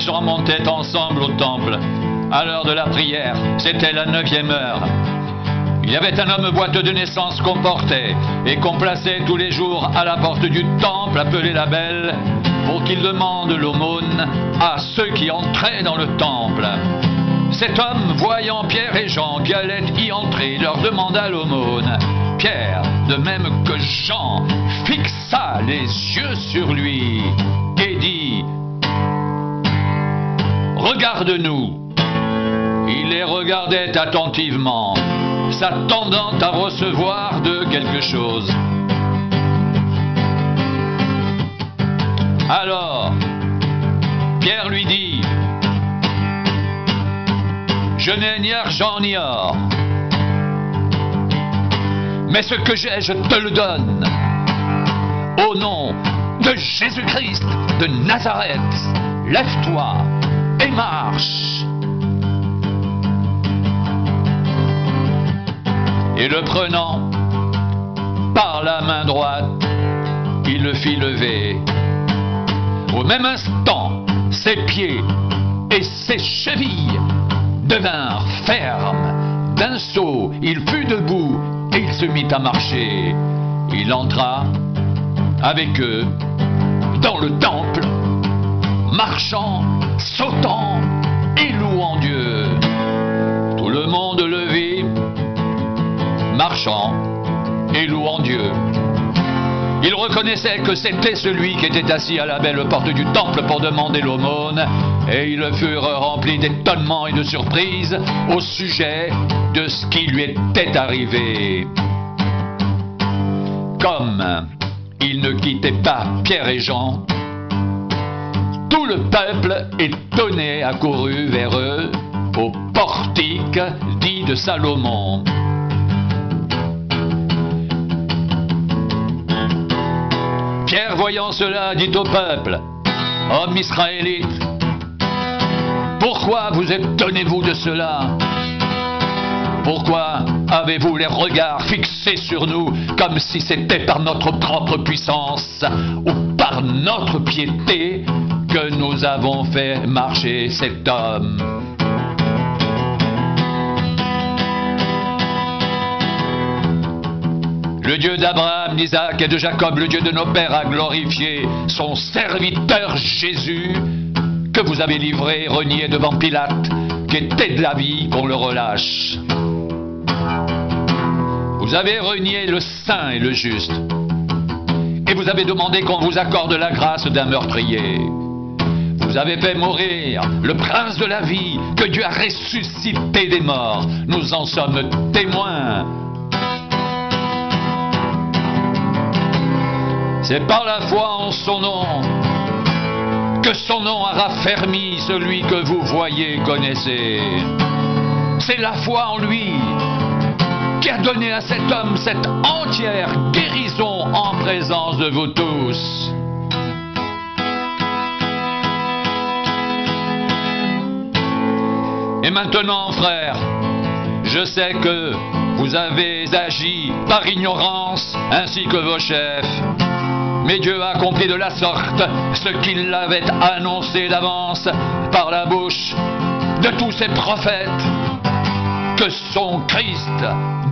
gens montaient ensemble au temple. À l'heure de la prière, c'était la 9e heure. Il y avait un homme boiteux de naissance qu'on portait et qu'on plaçait tous les jours à la porte du temple appelé la Belle pour qu'il demande l'aumône à ceux qui entraient dans le temple. Cet homme, voyant Pierre et Jean qui allaient y entrer, leur demanda l'aumône. Pierre, de même que Jean, fixa les yeux sur lui et dit « Regarde-nous ». Il les regardait attentivement, s'attendant à recevoir d'eux quelque chose. Alors, Pierre lui dit « Je n'ai ni argent ni or, mais ce que j'ai, je te le donne. Au nom de Jésus-Christ de Nazareth, lève-toi et marche. » Et le prenant par la main droite, il le fit lever. Au même instant, ses pieds et ses chevilles devinrent fermes. D'un saut, il fut debout et il se mit à marcher. Il entra avec eux dans le temple, marchant, sautant et louant Dieu. Tout le monde le vit, marchant et louant Dieu. Il reconnaissait que c'était celui qui était assis à la belle porte du temple pour demander l'aumône, et ils furent remplis d'étonnement et de surprise au sujet de ce qui lui était arrivé. Comme ils ne quittaient pas Pierre et Jean, tout le peuple étonné accourut vers eux au portique dit de Salomon. Pierre, voyant cela, dit au peuple, « Hommes israélites, pourquoi vous étonnez-vous de cela? Pourquoi avez-vous les regards fixés sur nous comme si c'était par notre propre puissance ou par notre piété que nous avons fait marcher cet homme? » Le Dieu d'Abraham, d'Isaac et de Jacob, le Dieu de nos pères, a glorifié son serviteur Jésus, que vous avez livré et renié devant Pilate, qui était de l'avis qu'on le relâche. Vous avez renié le saint et le juste, et vous avez demandé qu'on vous accorde la grâce d'un meurtrier. Vous avez fait mourir le prince de la vie, que Dieu a ressuscité des morts. Nous en sommes témoins. C'est par la foi en son nom que son nom a raffermi celui que vous voyez et connaissez. C'est la foi en lui qui a donné à cet homme cette entière guérison en présence de vous tous. Et maintenant, frères, je sais que vous avez agi par ignorance ainsi que vos chefs. Mais Dieu a accompli de la sorte ce qu'il avait annoncé d'avance par la bouche de tous ses prophètes, que son Christ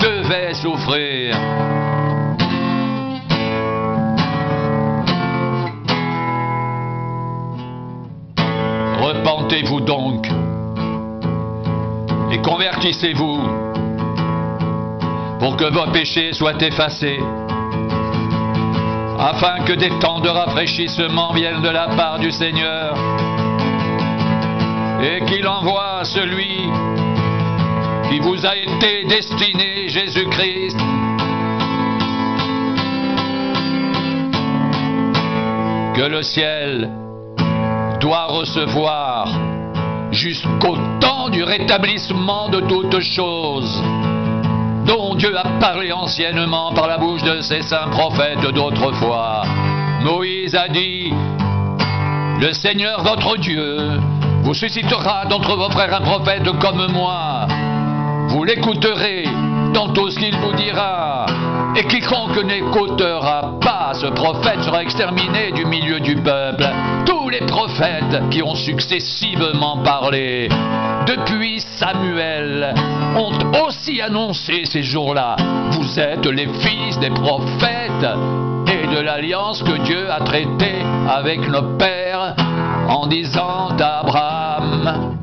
devait souffrir. Repentez-vous donc et convertissez-vous pour que vos péchés soient effacés, afin que des temps de rafraîchissement viennent de la part du Seigneur, et qu'il envoie celui qui vous a été destiné, Jésus-Christ, que le ciel doit recevoir jusqu'au temps du rétablissement de toutes choses, dont Dieu a parlé anciennement par la bouche de ses saints prophètes d'autrefois. Moïse a dit, « Le Seigneur votre Dieu vous suscitera d'entre vos frères un prophète comme moi. Vous l'écouterez dans tout ce qu'il vous dira. Et quiconque n'écoutera pas ce prophète sera exterminé du milieu du peuple. » Tous les prophètes qui ont successivement parlé depuis Samuel ont aussi annoncé ces jours-là. Vous êtes les fils des prophètes et de l'alliance que Dieu a traitée avec nos pères en disant à Abraham: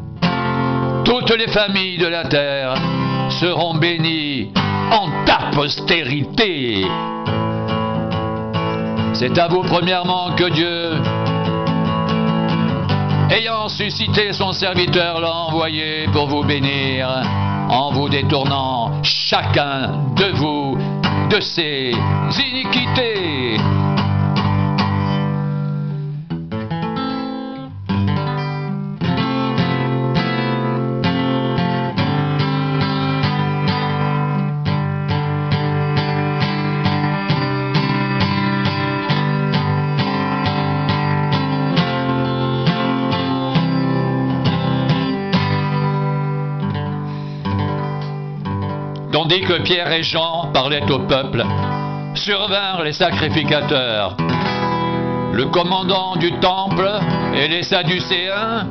toutes les familles de la terre seront bénies en ta postérité. C'est à vous premièrement que Dieu, ayant suscité son serviteur, l'a envoyé pour vous bénir, en vous détournant chacun de vous de ses iniquités. Tandis que Pierre et Jean parlaient au peuple, survinrent les sacrificateurs, le commandant du temple et les Sadducéens,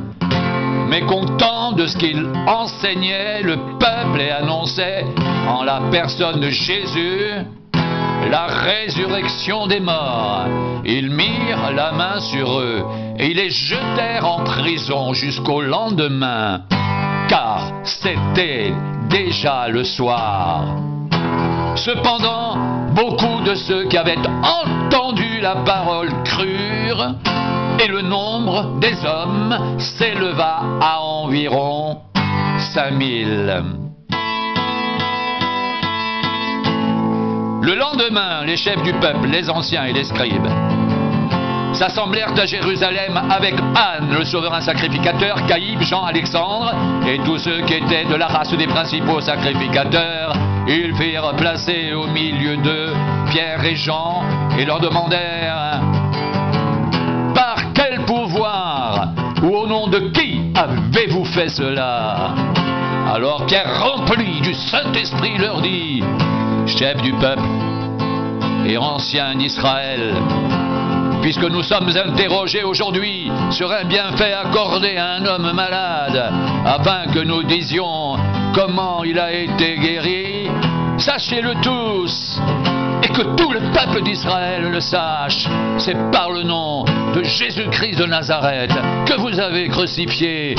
mécontents de ce qu'il enseignait le peuple et annonçait en la personne de Jésus la résurrection des morts. Ils mirent la main sur eux et ils les jetèrent en prison jusqu'au lendemain, car c'était déjà le soir. Cependant, beaucoup de ceux qui avaient entendu la parole crurent, et le nombre des hommes s'éleva à environ 5000. Le lendemain, les chefs du peuple, les anciens et les scribes, s'assemblèrent à Jérusalem avec Anne, le souverain sacrificateur, Caïphe, Jean, Alexandre, et tous ceux qui étaient de la race des principaux sacrificateurs. Ils firent placer au milieu d'eux Pierre et Jean, et leur demandèrent: par quel pouvoir ou au nom de qui avez-vous fait cela? Alors Pierre, rempli du Saint-Esprit, leur dit: chef du peuple et ancien d'Israël, puisque nous sommes interrogés aujourd'hui sur un bienfait accordé à un homme malade, afin que nous disions comment il a été guéri, sachez-le tous, et que tout le peuple d'Israël le sache, c'est par le nom de Jésus-Christ de Nazareth que vous avez crucifié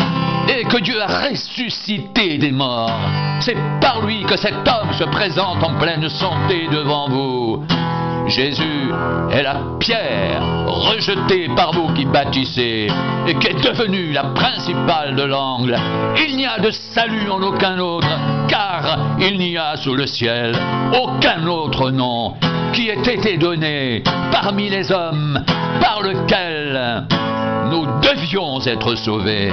et que Dieu a ressuscité des morts. C'est par lui que cet homme se présente en pleine santé devant vous. Jésus est la pierre rejetée par vous qui bâtissez et qui est devenue la principale de l'angle. Il n'y a de salut en aucun autre, car il n'y a sous le ciel aucun autre nom qui ait été donné parmi les hommes par lequel nous devions être sauvés.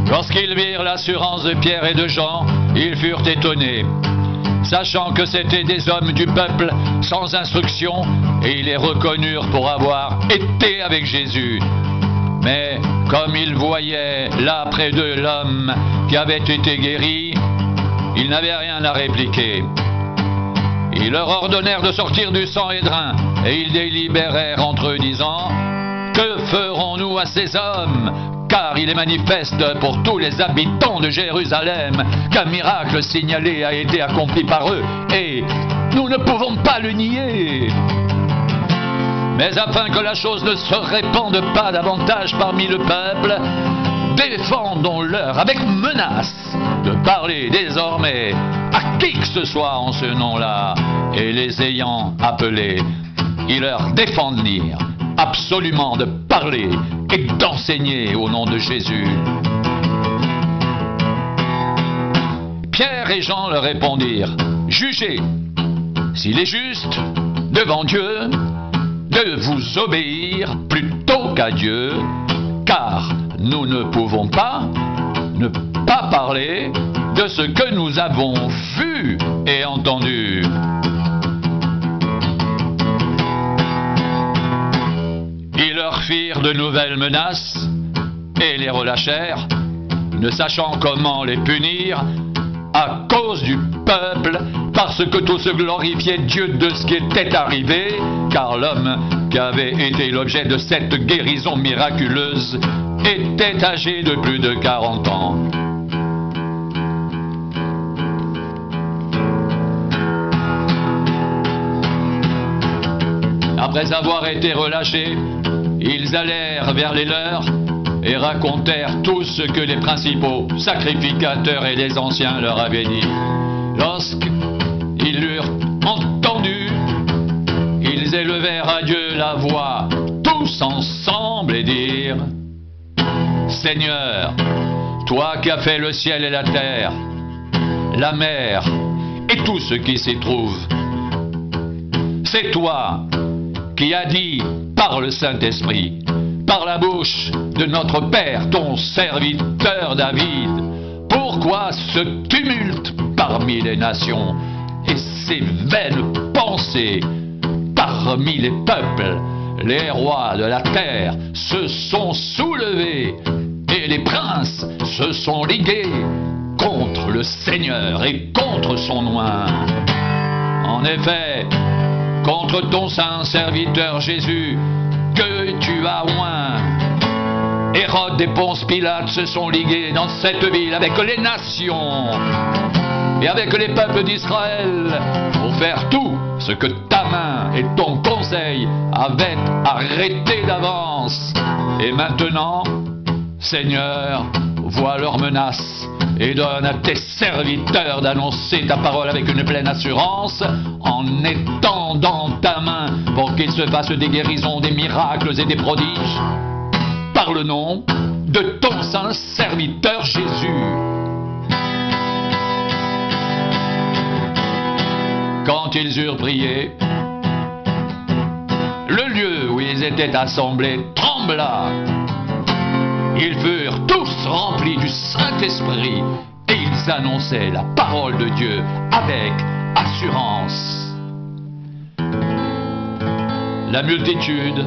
Lorsqu'ils virent l'assurance de Pierre et de Jean, ils furent étonnés, sachant que c'étaient des hommes du peuple sans instruction, et ils les reconnurent pour avoir été avec Jésus. Mais comme ils voyaient là près d'eux l'homme qui avait été guéri, ils n'avaient rien à répliquer. Ils leur ordonnèrent de sortir du Sanhédrin, et ils délibérèrent entre eux, disant: que ferons-nous à ces hommes? Car il est manifeste pour tous les habitants de Jérusalem qu'un miracle signalé a été accompli par eux, et nous ne pouvons pas le nier. Mais afin que la chose ne se répande pas davantage parmi le peuple, défendons-leur avec menace de parler désormais à qui que ce soit en ce nom-là, et les ayant appelés, ils leur défendirent absolument de parler et d'enseigner au nom de Jésus. Pierre et Jean leur répondirent: jugez s'il est juste devant Dieu de vous obéir plutôt donc à Dieu, car nous ne pouvons pas ne pas parler de ce que nous avons vu et entendu. Ils leur firent de nouvelles menaces et les relâchèrent, ne sachant comment les punir à cause du peuple, parce que tous glorifiaient Dieu de ce qui était arrivé, car l'homme qui avait été l'objet de cette guérison miraculeuse était âgé de plus de 40 ans. Après avoir été relâchés, ils allèrent vers les leurs et racontèrent tout ce que les principaux sacrificateurs et les anciens leur avaient dit. Lorsqu'ils l'eurent entendu, ils élevèrent à Dieu la voix, tous ensemble, et dirent: Seigneur, toi qui as fait le ciel et la terre, la mer et tout ce qui s'y trouve, c'est toi qui as dit par le Saint-Esprit, par la bouche de notre Père, ton serviteur David, pourquoi ce tumulte parmi les nations et ces vaines pensées parmi les peuples? Les rois de la terre se sont soulevés et les princes se sont ligués contre le Seigneur et contre son oint. En effet, contre ton saint serviteur Jésus, que tu as oint, Hérode et Ponce Pilate se sont ligués dans cette ville avec les nations et avec les peuples d'Israël pour faire tout ce que ta main et ton conseil avaient arrêté d'avance. Et maintenant, Seigneur, vois leurs menaces et donne à tes serviteurs d'annoncer ta parole avec une pleine assurance, en étendant ta main pour qu'il se fasse des guérisons, des miracles et des prodiges, par le nom de ton saint serviteur Jésus. Quand ils eurent prié, le lieu où ils étaient assemblés trembla. Ils furent tous remplis du Saint-Esprit et ils annonçaient la parole de Dieu avec assurance. La multitude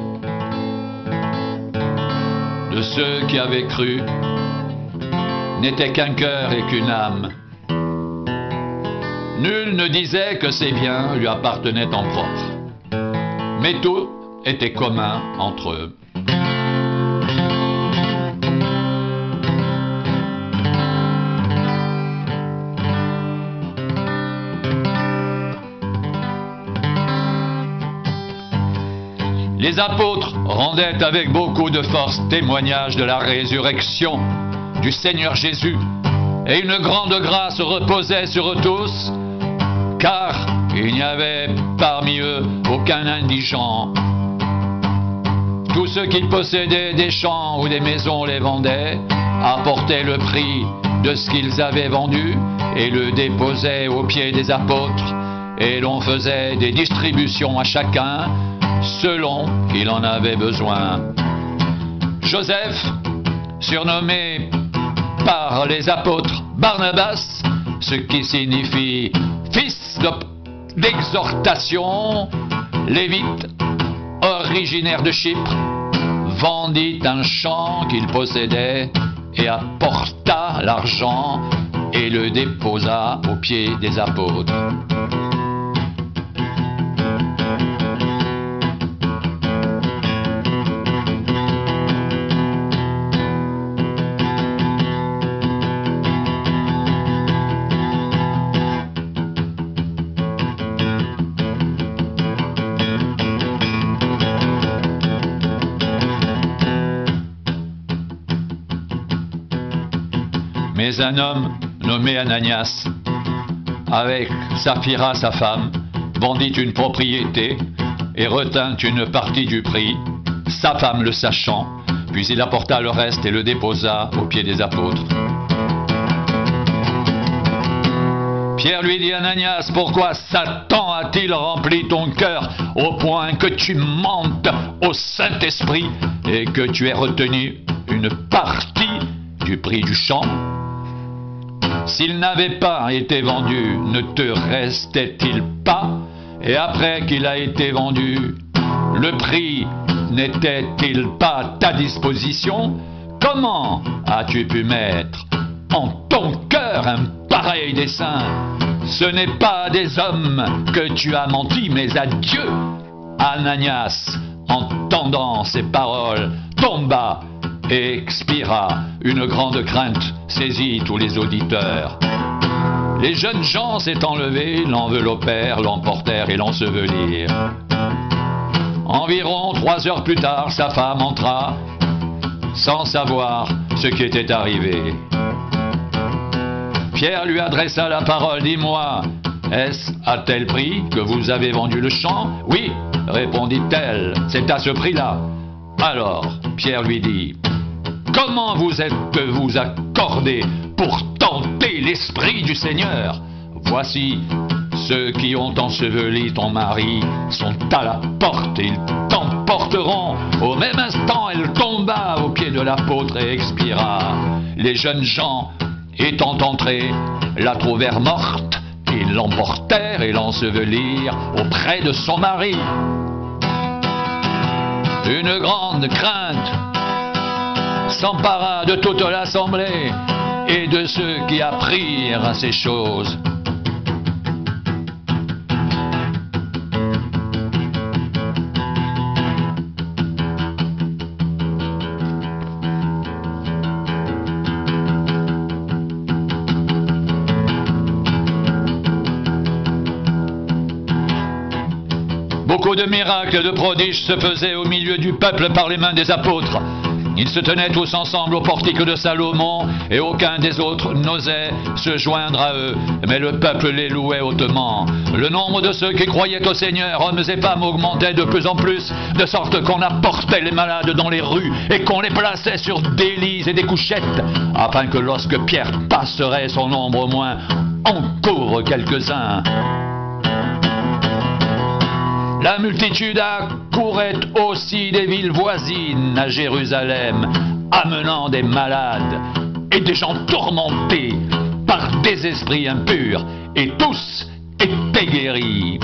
de ceux qui avaient cru n'était qu'un cœur et qu'une âme. Nul ne disait que ses biens lui appartenaient en propre, mais tout était commun entre eux. Les apôtres rendaient avec beaucoup de force témoignage de la résurrection du Seigneur Jésus, et une grande grâce reposait sur eux tous, car il n'y avait parmi eux aucun indigent. Tous ceux qui possédaient des champs ou des maisons les vendaient, apportaient le prix de ce qu'ils avaient vendu et le déposaient aux pieds des apôtres, et l'on faisait des distributions à chacun selon qu'il en avait besoin. Joseph, surnommé par les apôtres Barnabas, ce qui signifie fils d'exhortation, lévite, originaire de Chypre, vendit un champ qu'il possédait et apporta l'argent et le déposa aux pieds des apôtres. Mais un homme nommé Ananias, avec Saphira sa femme, vendit une propriété et retint une partie du prix, sa femme le sachant, puis il apporta le reste et le déposa aux pieds des apôtres. Pierre lui dit: Ananias, pourquoi Satan a-t-il rempli ton cœur au point que tu mentes au Saint-Esprit et que tu aies retenu une partie du prix du champ? S'il n'avait pas été vendu, ne te restait-il pas? Et après qu'il a été vendu, le prix n'était-il pas à ta disposition? Comment as-tu pu mettre en ton cœur un pareil dessein? Ce n'est pas à des hommes que tu as menti, mais à Dieu. Ananias, entendant ces paroles, tomba et expira. Une grande crainte saisit tous les auditeurs. Les jeunes gens s'étant levés, l'enveloppèrent, l'emportèrent et l'ensevelirent. Environ 3 heures plus tard, sa femme entra, sans savoir ce qui était arrivé. Pierre lui adressa la parole: dis-moi, est-ce à tel prix que vous avez vendu le champ? Oui, répondit-elle, c'est à ce prix-là. Alors Pierre lui dit: comment vous êtes-vous accordé pour tenter l'Esprit du Seigneur? Voici, ceux qui ont enseveli ton mari sont à la porte, ils t'emporteront. Au même instant, elle tomba aux pieds de l'apôtre et expira. Les jeunes gens, étant entrés, la trouvèrent morte. Ils l'emportèrent et l'ensevelirent auprès de son mari. Une grande crainte s'empara de toute l'assemblée et de ceux qui apprirent ces choses. Beaucoup de miracles et de prodiges se faisaient au milieu du peuple par les mains des apôtres. Ils se tenaient tous ensemble au portique de Salomon, et aucun des autres n'osait se joindre à eux. Mais le peuple les louait hautement. Le nombre de ceux qui croyaient au Seigneur, hommes et femmes, augmentait de plus en plus, de sorte qu'on apportait les malades dans les rues et qu'on les plaçait sur des lits et des couchettes, afin que lorsque Pierre passerait, son nombre au moins en couvre quelques-uns. La multitude accourait aussi des villes voisines à Jérusalem, amenant des malades et des gens tourmentés par des esprits impurs, et tous étaient guéris.